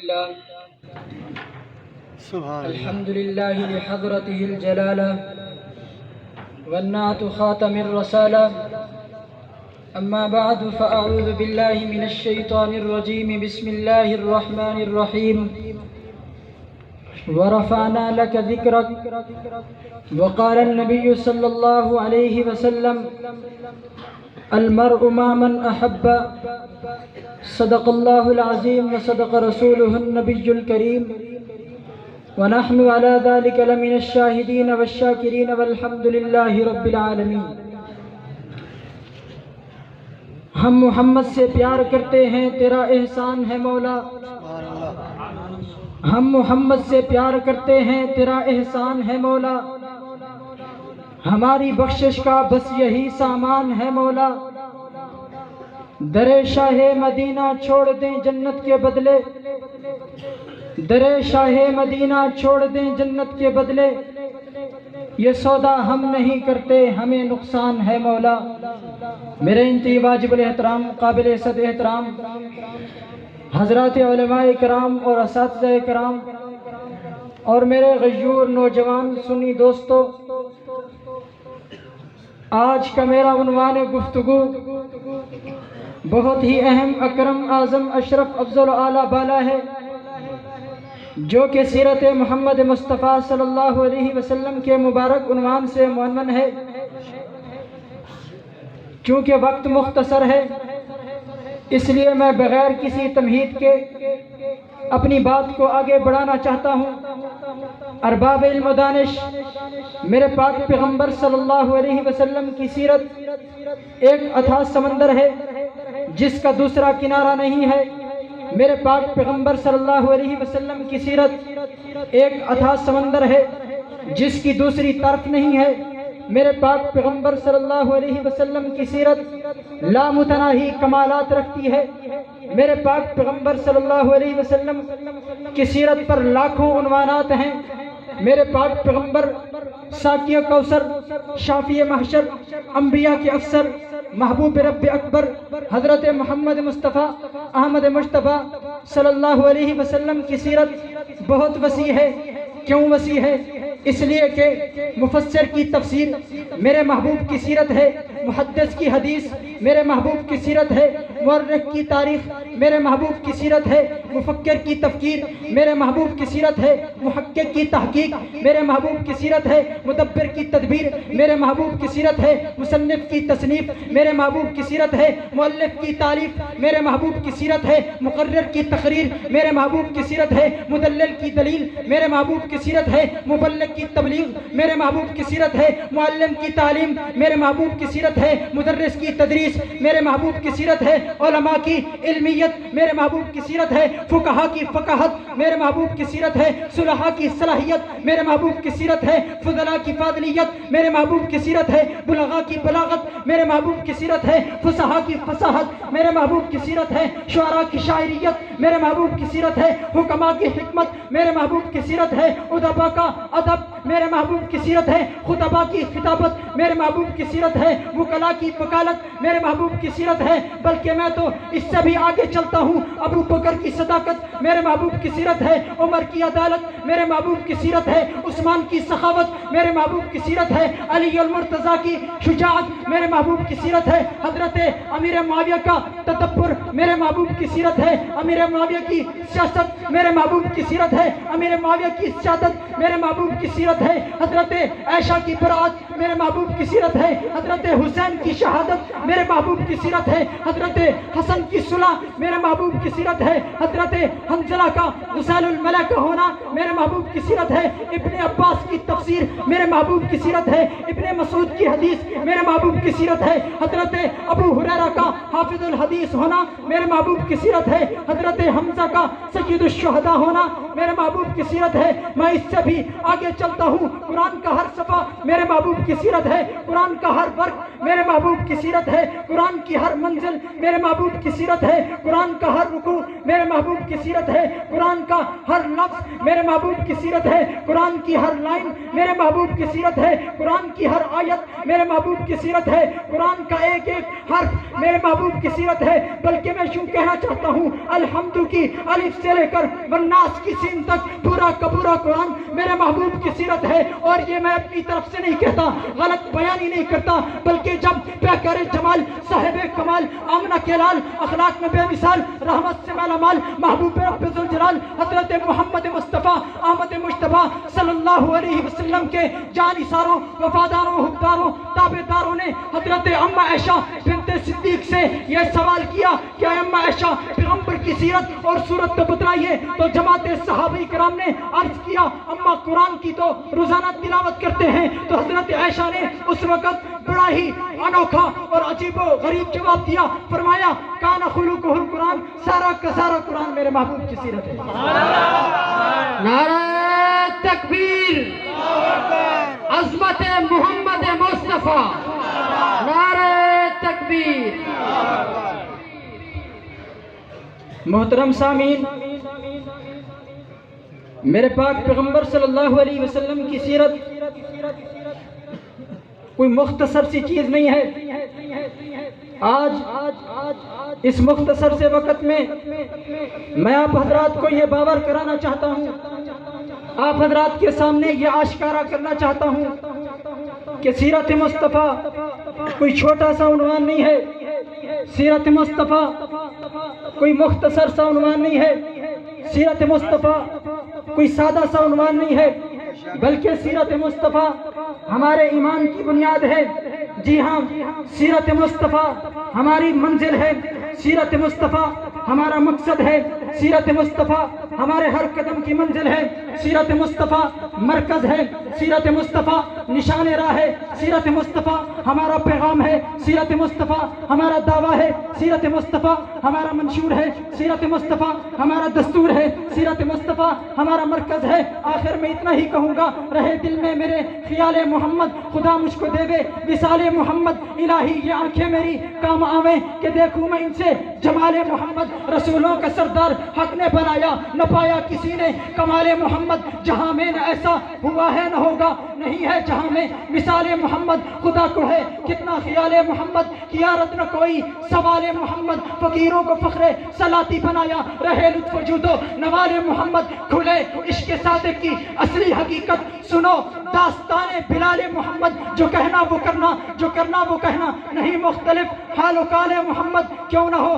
لله الحمد لله لحضرته الجلالة والنعت خاتم الرسالة. أما بعد فأعوذ بالله من الشيطان الرجيم. بسم الله الرحمن الرحيم. ورفعنا لك ذكرك. وقال النبي صلى الله عليه وسلم المرء مع من أحب. صدق الله العظيم وصدق رسوله النبي الكريم. ونحن على ذلك لمن الشاهدين والشاكرين والحمد لله رب العالمين. ہم محمد سے پیار کرتے ہیں، تیرا احسان ہے مولا. ہم محمد سے پیار کرتے ہیں، تیرا احسان ہے مولا. ہماری بخشش کا بس یہی سامان ہے مولا. در شاہ مدینہ چھوڑ دیں جنت کے بدلے. در شاہ مدینہ چھوڑ دیں جنت کے بدلے. یہ سودا ہم نہیں کرتے، ہمیں نقصان ہے مولا. میرے انتہائی واجب الاحترام قابل عزت احترام حضرات علماء کرام اور اساتذہ کرام اور میرے غیور نوجوان سنی دوستو، آج کا میرا عنوان گفتگو بہت ہی اہم، اکرم، اعظم، اشرف، افضل و اعلیٰ بالا ہے، جو کہ سیرت محمد مصطفیٰ صلی اللہ علیہ وسلم کے مبارک عنوان سے معنون ہے. چونکہ وقت مختصر ہے، اس لیے میں بغیر کسی تمہید کے اپنی بات کو آگے بڑھانا چاہتا ہوں. ارباب علم و دانش، میرے پاک پیغمبر صلی اللہ علیہ وسلم کی سیرت ایک اتھاہ سمندر ہے جس کا دوسرا کنارہ نہیں ہے. میرے پاک پیغمبر صلی اللہ علیہ وسلم کی سیرت ایک اتھاہ سمندر ہے جس کی دوسری طرف نہیں ہے. میرے پاک پیغمبر صلی اللہ علیہ وسلم کی سیرت لامتناہی کمالات رکھتی ہے. میرے پاک پیغمبر صلی اللہ علیہ وسلم کی سیرت پر لاکھوں عنوانات ہیں. میرے پاک پیغمبر ساقی کوثر، شافی محشر، انبیاء کے افسر، محبوب رب اکبر حضرت محمد مصطفیٰ احمد مجتبیٰ صلی اللہ علیہ وسلم کی سیرت بہت وسیع ہے. کیوں وسیع ہے؟ اس لیے کہ مفسر کی تفسیر میرے محبوب کی سیرت ہے، محدث کی حدیث میرے محبوب کی سیرت ہے، مورخ کی تاریخ میرے محبوب کی سیرت ہے، مفکر کی تفکیر میرے محبوب کی سیرت ہے، محقق کی تحقیق میرے محبوب کی سیرت ہے، مدبر کی تدبیر میرے محبوب کی سیرت ہے، مصنف کی تصنیف میرے محبوب کی سیرت ہے، مؤلف کی تالیف میرے محبوب کی سیرت ہے، مقرر کی تقریر میرے محبوب کی سیرت ہے، مدلل کی دلیل میرے محبوب کی سیرت ہے، مبلغ کی تبلیغ میرے محبوب کی سیرت ہے، معلم کی تعلیم میرے محبوب کی سیرت ہے، مدرس کی تدریس میرے محبوب کی سیرت ہے، علماء کی علمیت میرے محبوب کی سیرت ہے، فقہا کی فقاہت میرے محبوب کی سیرت ہے، صلحاء کی صلاحیت میرے محبوب کی سیرت ہے، فضلاء کی فاضلیت میرے محبوب کی سیرت ہے، بلغاء کی بلاغت میرے محبوب کی سیرت ہے، فصحاء کی فصاحت میرے محبوب کی سیرت ہے، شعراء کی شاعریت میرے محبوب کی سیرت ہے، حکماء کی حکمت میرے محبوب کی سیرت ہے، ادباء کا ادب میرے محبوب کی سیرت ہے، خطباء کی خطابت میرے محبوب کی سیرت ہے، وکلاء کی وکالت میرے محبوب کی سیرت ہے. بلکہ میں تو اس سے بھی آگے چلتا ہوں، ابو بکر کی صداقت میرے محبوب کی سیرت ہے، عمر کی عدالت میرے محبوب کی سیرت ہے، عثمان کی سخاوت میرے محبوب کی سیرت ہے، علی المرتضیٰ کی شجاعت میرے محبوب کی سیرت ہے، حضرت امیر معاویہ کا تدبر میرے محبوب کی سیرت ہے، امیر معاویہ کی سیاست میرے محبوب کی سیرت ہے، امیر معاویہ کی سیادت میرے محبوب کی سیرت ہے، حضرت عائشہ کی برات میرے محبوب کی سیرت ہے، حضرت حسین کی شہادت میرے محبوب کی سیرت ہے، حضرت حسن کی صلح میرے محبوب کی سیرت ہے، حضرت حنظلہ کا غسال الملائکہ ہونا میرے محبوب کی سیرت ہے، ابن عباس کی تفسیر میرے محبوب کی سیرت ہے، ابن مسعود کی حدیث میرے محبوب کی سیرت ہے، حضرت ابو ہریرہ کا حافظ الحدیث ہونا میرے محبوب کی سیرت ہے، حضرت حمزہ کا سید الشہداء ہونا میرے محبوب کی سیرت ہے. میں اس سے بھی آگے چلتا چاہتا ہوں قرآن کا ہر صفحہ میرے محبوب کی سیرت ہے، قرآن کا ہر ورق میرے محبوب کی سیرت ہے، قرآن کی ہر منزل میرے محبوب کی سیرت ہے، قرآن کا ہر رکوع میرے محبوب کی سیرت ہے، قرآن کا ہر لفظ میرے محبوب کی سیرت ہے، قرآن کی ہر لائن میرے محبوب کی سیرت ہے، قرآن کی ہر آیت میرے محبوب کی سیرت ہے، قرآن کا ایک ایک حرف میرے محبوب کی سیرت ہے۔ بلکہ میں یوں کہنا چاہتا ہوں الحمد کی الف سے لے کر والناس کی سین تک پورا کا پورا قرآن میرے محبوب کی سیرت ہے۔ اور یہ میں اپنی طرف سے نہیں کہتا، غلط بیان ہی نہیں کرتا، بلکہ جب پیکر جمال صاحب کمال آمنہ کے لال اخلاق میں بے مثال رحمت سے مالا مال محبوب رب ذوالجلال حضرت محمد مصطفیٰ احمد مجتبیٰ صلی اللہ علیہ وسلم کے جانثاروں وفاداروں حبداروں تابعداروں نے حضرت اما عائشہ بنت صدیق سے یہ سوال کیا کہ اما عائشہ پیغمبر کی سیرت اور صورت تو بتلائیے، تو جماعت صحابہ کرام نے عرض کیا اما قرآن کی تو روزانہ تلاوت کرتے ہیں۔ تو حضرت عائشہ نے اس وقت بڑا ہی انوکھا اور عجیب و غریب جواب دیا، فرمایا کان خلقہ القرآن، سارا کا سارا قرآن میرے محبوب کی سیرت ہے۔ نعرہ تکبیر، عظمت محمد مصطفیٰ، نعرہ تکبیر۔ محترم سامعین، میرے پاک پیغمبر صلی اللہ علیہ وسلم کی سیرت کوئی مختصر سی چیز نہیں ہے۔ آج اس مختصر سے وقت میں آپ حضرات کو یہ باور کرانا چاہتا ہوں، آپ حضرات کے سامنے یہ آشکارا کرنا چاہتا ہوں کہ سیرت مصطفیٰ کوئی چھوٹا سا عنوان نہیں ہے، سیرت مصطفیٰ کوئی مختصر سا عنوان نہیں ہے، سیرت مصطفیٰ کوئی سادہ سا عنوان نہیں ہے، بلکہ سیرت مصطفیٰ ہمارے ایمان کی بنیاد ہے۔ جی ہاں، سیرت مصطفیٰ ہماری منزل ہے، سیرت مصطفیٰ ہمارا مقصد ہے، سیرت مصطفیٰ ہمارے ہر قدم کی منزل ہے، سیرت مصطفیٰ مرکز ہے، سیرت مصطفیٰ نشان راہ ہے، سیرت مصطفیٰ ہمارا پیغام ہے، سیرت مصطفیٰ ہمارا دعویٰ ہے، سیرت مصطفیٰ ہمارا منشور ہے، سیرت مصطفیٰ ہمارا دستور ہے، سیرت مصطفیٰ ہمارا مرکز ہے۔ آخر میں اتنا ہی کہوں گا، رہے دل میں میرے خیال محمد، خدا مجھ کو دے وے وصال محمد، الہی یہ آنکھیں میری کام آویں کہ دیکھوں میں ان سے جمال محمد۔ رسولوں کا سردار حق نے بنایا، نہ پایا کسی نے کمال محمد، جہاں میں نہ ایسا ہوا ہے نہ ہوگا نہیں ہے جہاں میں مثال محمد۔ خدا کو ہے کتنا خیال محمد، کیا رت نہ کوئی سوال محمد، فقیروں کو فخر سلاتی بنایا، رہے لطف وجود و نوال محمد۔ کھلے عشق صادق کی اصلی حقیقت سنو داستان بلال محمد، جو کہنا وہ کرنا، جو کرنا وہ کہنا، نہیں مختلف حال و کال محمد، کیوں نہ ہو